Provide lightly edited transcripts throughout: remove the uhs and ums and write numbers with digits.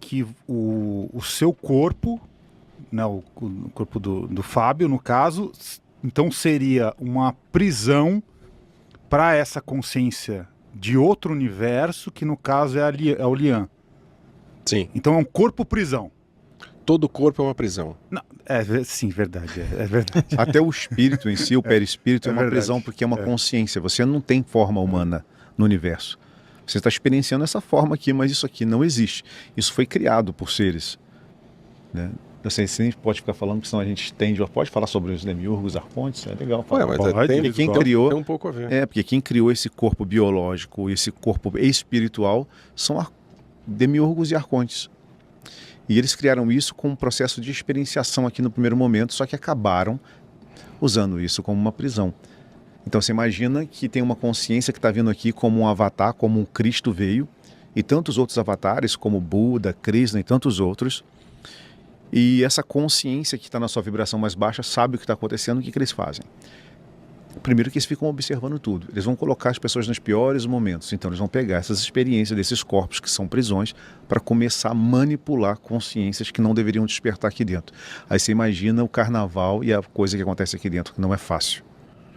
que o seu corpo, né, o corpo do Fábio, no caso, então seria uma prisão para essa consciência de outro universo, que no caso é o Lian. Sim. Então é um corpo-prisão. Todo corpo é uma prisão. Não, sim, verdade. É verdade. Até o espírito em si, o perispírito, é uma verdade. prisão porque é uma consciência. Você não tem forma humana no universo. Você está experienciando essa forma aqui, mas isso aqui não existe. Isso foi criado por seres. Né? Eu sei se a gente pode ficar falando, porque senão a gente tende. Pode falar sobre os demiurgos, arcontes, é legal falar. Mas Porque quem criou, tem um pouco a ver. porque quem criou esse corpo biológico, esse corpo espiritual, são demiurgos e arcontes. E eles criaram isso com um processo de experienciação aqui no primeiro momento, só que acabaram usando isso como uma prisão. Então você imagina que tem uma consciência que está vindo aqui como um avatar, como um Cristo veio, e tantos outros avatares, como Buda, Krishna e tantos outros. E essa consciência que está na sua vibração mais baixa sabe o que está acontecendo, o que eles fazem? Primeiro que eles ficam observando tudo. Eles vão colocar as pessoas nos piores momentos. Então eles vão pegar essas experiências desses corpos que são prisões para começar a manipular consciências que não deveriam despertar aqui dentro. Aí você imagina o carnaval e a coisa que acontece aqui dentro, que não é fácil.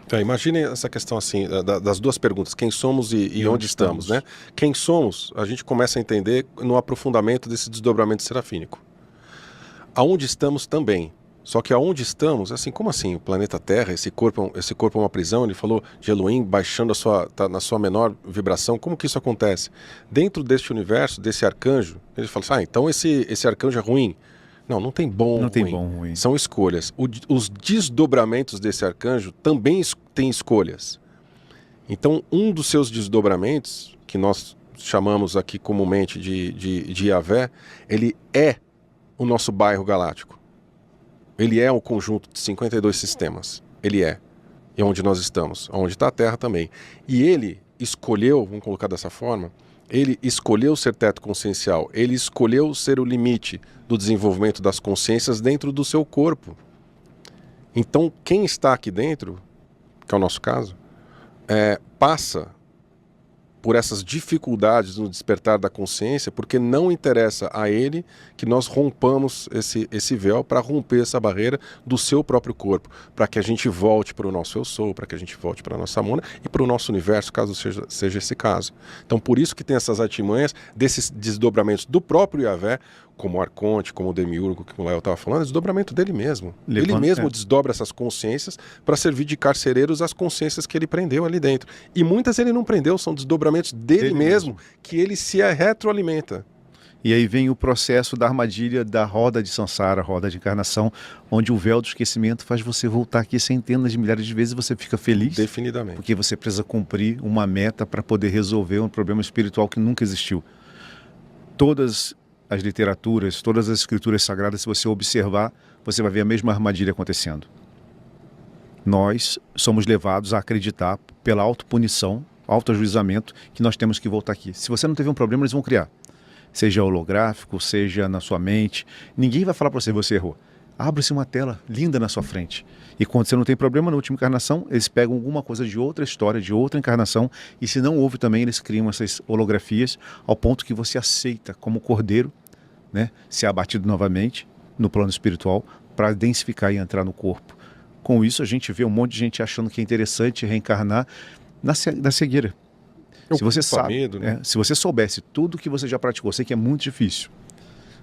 Então, imagine essa questão assim, das duas perguntas, quem somos e onde estamos, né? Quem somos, a gente começa a entender no aprofundamento desse desdobramento serafínico. Aonde estamos também. Só que aonde estamos, assim, como assim? O planeta Terra, esse corpo é uma prisão, ele falou de Elohim baixando tá na sua menor vibração, como que isso acontece? Dentro deste universo, desse arcanjo, ele fala assim, então esse arcanjo é ruim. Não tem bom ou ruim. Tem bom ou ruim. São escolhas. Os desdobramentos desse arcanjo também têm escolhas. Então, um dos seus desdobramentos, que nós chamamos aqui comumente de Yahvé, ele é o nosso bairro galáctico. Ele é o conjunto de 52 sistemas. Ele é. E onde nós estamos. Onde está a Terra também. E ele escolheu, vamos colocar dessa forma, ele escolheu ser teto consciencial. Ele escolheu ser o limite do desenvolvimento das consciências dentro do seu corpo. Então, quem está aqui dentro, que é o nosso caso, passa por essas dificuldades no despertar da consciência, porque não interessa a ele que nós rompamos esse véu para romper essa barreira do seu próprio corpo, para que a gente volte para o nosso eu sou, para que a gente volte para a nossa Mona e para o nosso universo, caso seja esse caso. Então, por isso que tem essas artimanhas desses desdobramentos do próprio Yahvé, como o Arconte, como o Demiurgo, que o Léo estava falando, é desdobramento dele mesmo. Ele mesmo desdobra essas consciências para servir de carcereiros às consciências que ele prendeu ali dentro. E muitas ele não prendeu, são desdobramentos dele mesmo, que ele se retroalimenta. E aí vem o processo da armadilha da roda de Sansara, roda de encarnação, onde o véu do esquecimento faz você voltar aqui centenas de milhares de vezes e você fica feliz. Definitivamente. Porque você precisa cumprir uma meta para poder resolver um problema espiritual que nunca existiu. Todas as literaturas, todas as escrituras sagradas, se você observar, você vai ver a mesma armadilha acontecendo. Nós somos levados a acreditar, pela autopunição, autoajuizamento, que nós temos que voltar aqui. Se você não teve um problema, eles vão criar. Seja holográfico, seja na sua mente. Ninguém vai falar para você errou. Abre-se uma tela linda na sua frente. E quando você não tem problema na última encarnação, eles pegam alguma coisa de outra história, de outra encarnação, e se não houve também, eles criam essas holografias ao ponto que você aceita como cordeiro, né, ser abatido novamente no plano espiritual para densificar e entrar no corpo. Com isso, a gente vê um monte de gente achando que é interessante reencarnar na cegueira. Se você sabe, medo, né? Se você soubesse tudo que você já praticou, sei que é muito difícil,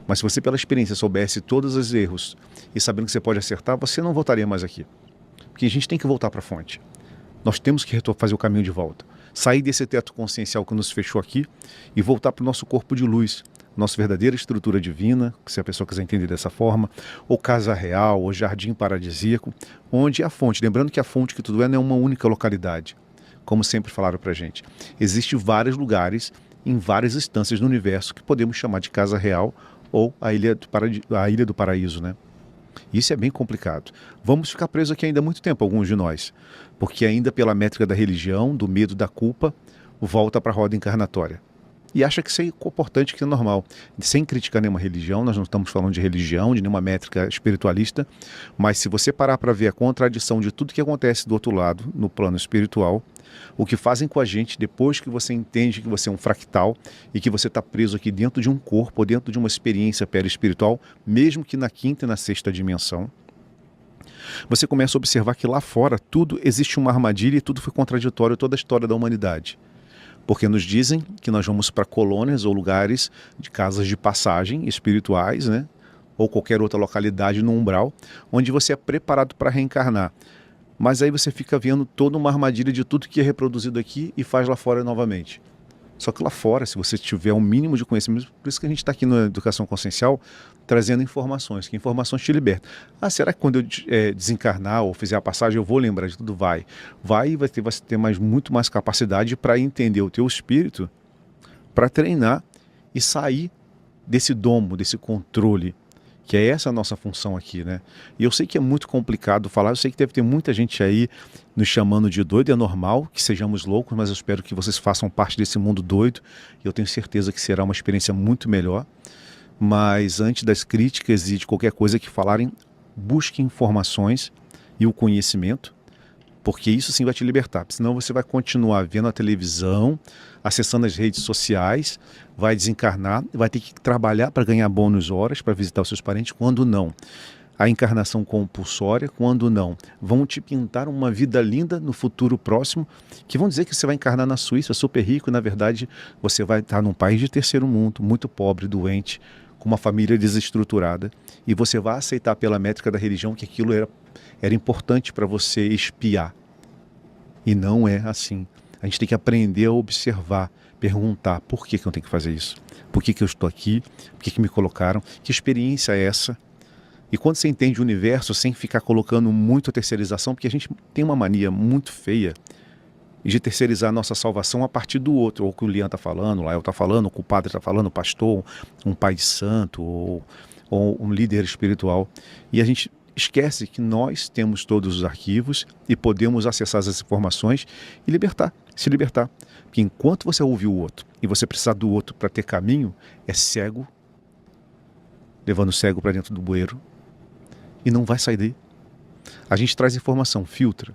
mas se você pela experiência soubesse todos os erros e sabendo que você pode acertar, você não voltaria mais aqui. Porque a gente tem que voltar para a fonte. Nós temos que fazer o caminho de volta. Sair desse teto consciencial que nos fechou aqui e voltar para o nosso corpo de luz, nossa verdadeira estrutura divina, se a pessoa quiser entender dessa forma, ou casa real, ou jardim paradisíaco, onde é a fonte. Lembrando que a fonte que tudo é não é uma única localidade, como sempre falaram para a gente. Existem vários lugares, em várias instâncias do universo, que podemos chamar de casa real ou a ilha do paraíso, né? Isso é bem complicado. Vamos ficar presos aqui ainda há muito tempo, alguns de nós, porque ainda pela métrica da religião, do medo, da culpa, volta para a roda encarnatória. e acha que isso é importante, que é normal. Sem criticar nenhuma religião, nós não estamos falando de religião, de nenhuma métrica espiritualista, mas se você parar para ver a contradição de tudo que acontece do outro lado, no plano espiritual, o que fazem com a gente depois que você entende que você é um fractal e que você está preso aqui dentro de um corpo, ou dentro de uma experiência perispiritual, mesmo que na quinta e na sexta dimensão, você começa a observar que lá fora tudo existe uma armadilha e tudo foi contraditório, toda a história da humanidade. Porque nos dizem que nós vamos para colônias ou lugares de casas de passagem espirituais, né? Ou qualquer outra localidade no umbral, onde você é preparado para reencarnar. Mas aí você fica vendo toda uma armadilha de tudo que é reproduzido aqui e faz lá fora novamente. Só que lá fora, se você tiver um mínimo de conhecimento, por isso que a gente está aqui na Educação Consciencial, trazendo informações, que informações te libertam. Ah, será que quando eu desencarnar ou fizer a passagem eu vou lembrar de tudo? Vai. Vai e vai ter muito mais capacidade para entender o teu espírito, para treinar e sair desse domo, desse controle, que é essa a nossa função aqui, né? E eu sei que é muito complicado falar, eu sei que deve ter muita gente aí nos chamando de doido, é normal que sejamos loucos, mas eu espero que vocês façam parte desse mundo doido, e eu tenho certeza que será uma experiência muito melhor. Mas antes das críticas e de qualquer coisa que falarem, busque informações e o conhecimento, porque isso sim vai te libertar. Senão você vai continuar vendo a televisão, acessando as redes sociais, vai desencarnar, vai ter que trabalhar para ganhar bônus horas, para visitar os seus parentes, quando não. A encarnação compulsória, quando não. Vão te pintar uma vida linda no futuro próximo, que vão dizer que você vai encarnar na Suíça, super rico, e na verdade você vai estar num país de terceiro mundo, muito pobre, doente, com uma família desestruturada, e você vai aceitar pela métrica da religião que aquilo era importante para você espiar. E não é assim. A gente tem que aprender a observar, perguntar por que eu tenho que fazer isso? Por que eu estou aqui? Por que me colocaram? Que experiência é essa? E quando você entende o universo sem ficar colocando muito a terceirização, porque a gente tem uma mania muito feia de terceirizar a nossa salvação a partir do outro, ou o que o Lian está falando, o Lael está falando, o que o padre está falando, o pastor, um pai de santo, ou um líder espiritual. E a gente esquece que nós temos todos os arquivos e podemos acessar essas informações e se libertar. Porque enquanto você ouvir o outro e você precisar do outro para ter caminho, é cego, levando o cego para dentro do bueiro, e não vai sair daí. A gente traz informação, filtra,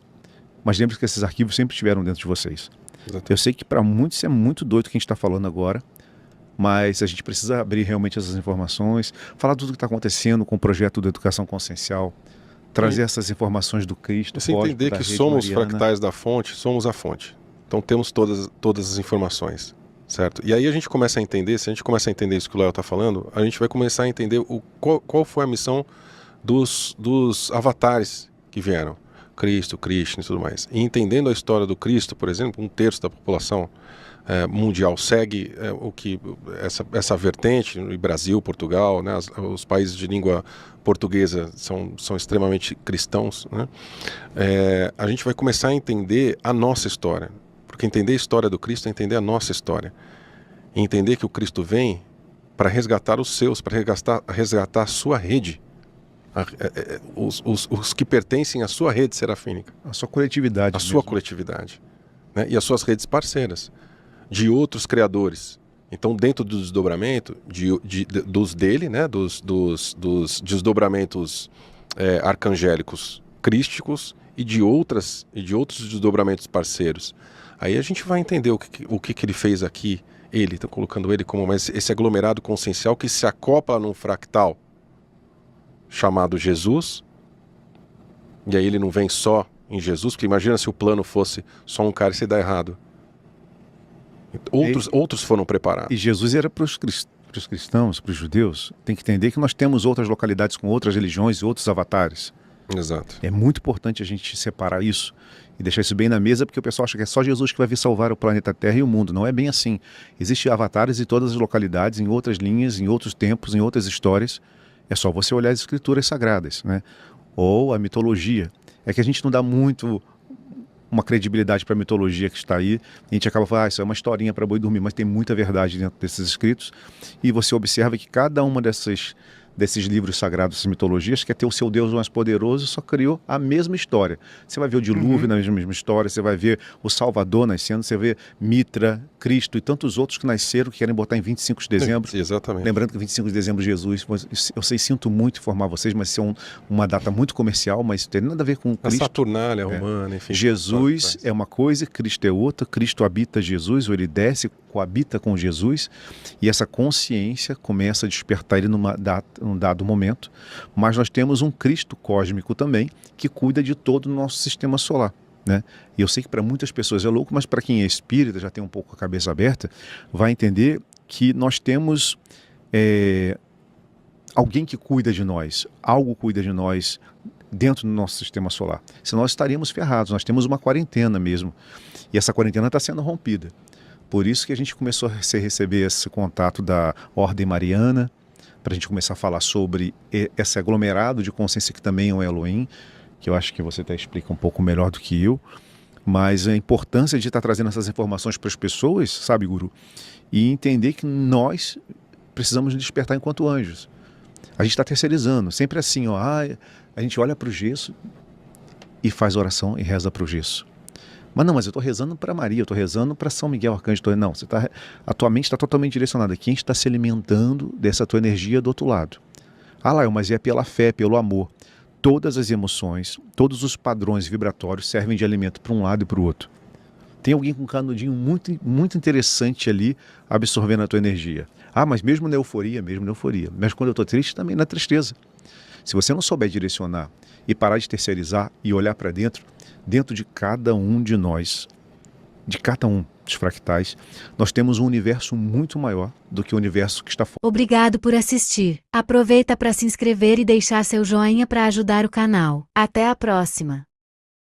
mas lembre que esses arquivos sempre estiveram dentro de vocês. Exatamente. Eu sei que para muitos isso é muito doido o que a gente está falando agora, mas a gente precisa abrir realmente essas informações, falar tudo o que está acontecendo com o projeto da Educação Consciencial, trazer essas informações do Cristo. Você entender que somos fractais da fonte, somos a fonte. Então temos todas as informações, certo? E aí a gente começa a entender, se a gente começa a entender isso que o Léo está falando, a gente vai começar a entender qual foi a missão dos avatares que vieram. Cristo, Krishna e tudo mais. E entendendo a história do Cristo, por exemplo, 1/3 da população mundial segue essa vertente, no Brasil, Portugal, né, os países de língua portuguesa são extremamente cristãos, né? A gente vai começar a entender a nossa história, porque entender a história do Cristo é entender a nossa história, e entender que o Cristo vem para resgatar os seus, para resgatar a sua rede, os que pertencem à sua rede serafínica, a sua coletividade, sua coletividade, né? E as suas redes parceiras de outros criadores. Então, dentro do desdobramento dele, né, dos desdobramentos arcangélicos crísticos e de outros desdobramentos parceiros, aí a gente vai entender o que ele fez aqui. Ele está colocando ele como esse aglomerado consciencial que se acopla num fractal chamado Jesus, e aí ele não vem só em Jesus, porque imagina se o plano fosse só um cara e se dá errado. Outros foram preparados. E Jesus era para os cristãos, para os judeus, tem que entender que nós temos outras localidades com outras religiões e outros avatares. Exato. É muito importante a gente separar isso e deixar isso bem na mesa, porque o pessoal acha que é só Jesus que vai vir salvar o planeta Terra e o mundo. Não é bem assim. Existem avatares em todas as localidades, em outras linhas, em outros tempos, em outras histórias. É só você olhar as escrituras sagradas, né? Ou a mitologia. É que a gente não dá muito uma credibilidade para a mitologia que está aí. A gente acaba falando, isso é uma historinha para boi dormir, mas tem muita verdade dentro desses escritos. E você observa que cada uma desses livros sagrados, dessas mitologias, que é ter o seu Deus mais poderoso, só criou a mesma história. Você vai ver o dilúvio na mesma história, você vai ver o Salvador nascendo, você vê Mitra, Cristo e tantos outros que nasceram, que querem botar em 25 de dezembro. Exatamente. Lembrando que 25 de dezembro, Jesus, eu sei, sinto muito informar vocês, mas isso é uma data muito comercial, mas não tem nada a ver com A Cristo. Saturnália romana, enfim. Jesus é uma coisa, Cristo é outra, Cristo habita Jesus, ou ele desce, coabita com Jesus, e essa consciência começa a despertar ele num dado momento, mas nós temos um Cristo cósmico também, que cuida de todo o nosso sistema solar. Né? E eu sei que para muitas pessoas é louco, mas para quem é espírita, já tem um pouco a cabeça aberta, vai entender que nós temos alguém que cuida de nós, algo cuida de nós dentro do nosso sistema solar. Senão nós estaríamos ferrados, nós temos uma quarentena mesmo, e essa quarentena está sendo rompida. Por isso que a gente começou a receber esse contato da Ordem Mariana, para a gente começar a falar sobre esse aglomerado de consciência que também é o Elohim, que eu acho que você até explica um pouco melhor do que eu, mas a importância de estar trazendo essas informações para as pessoas, sabe, Guru? E entender que nós precisamos despertar enquanto anjos. A gente está terceirizando, sempre assim, ó, a gente olha para o gesso e faz oração e reza para o gesso. Mas não, mas eu estou rezando para Maria, eu estou rezando para São Miguel Arcanjo. Não, a tua mente está totalmente direcionada. Quem está se alimentando dessa tua energia do outro lado? Mas é pela fé, pelo amor. Todas as emoções, todos os padrões vibratórios servem de alimento para um lado e para o outro. Tem alguém com um canudinho muito, muito interessante ali absorvendo a tua energia. Mas mesmo na euforia. Mas quando eu estou triste, também na tristeza. Se você não souber direcionar e parar de terceirizar e olhar para dentro de cada um de nós, de cada um dos fractais, nós temos um universo muito maior do que o universo que está fora. Obrigado por assistir. Aproveita para se inscrever e deixar seu joinha para ajudar o canal. Até a próxima!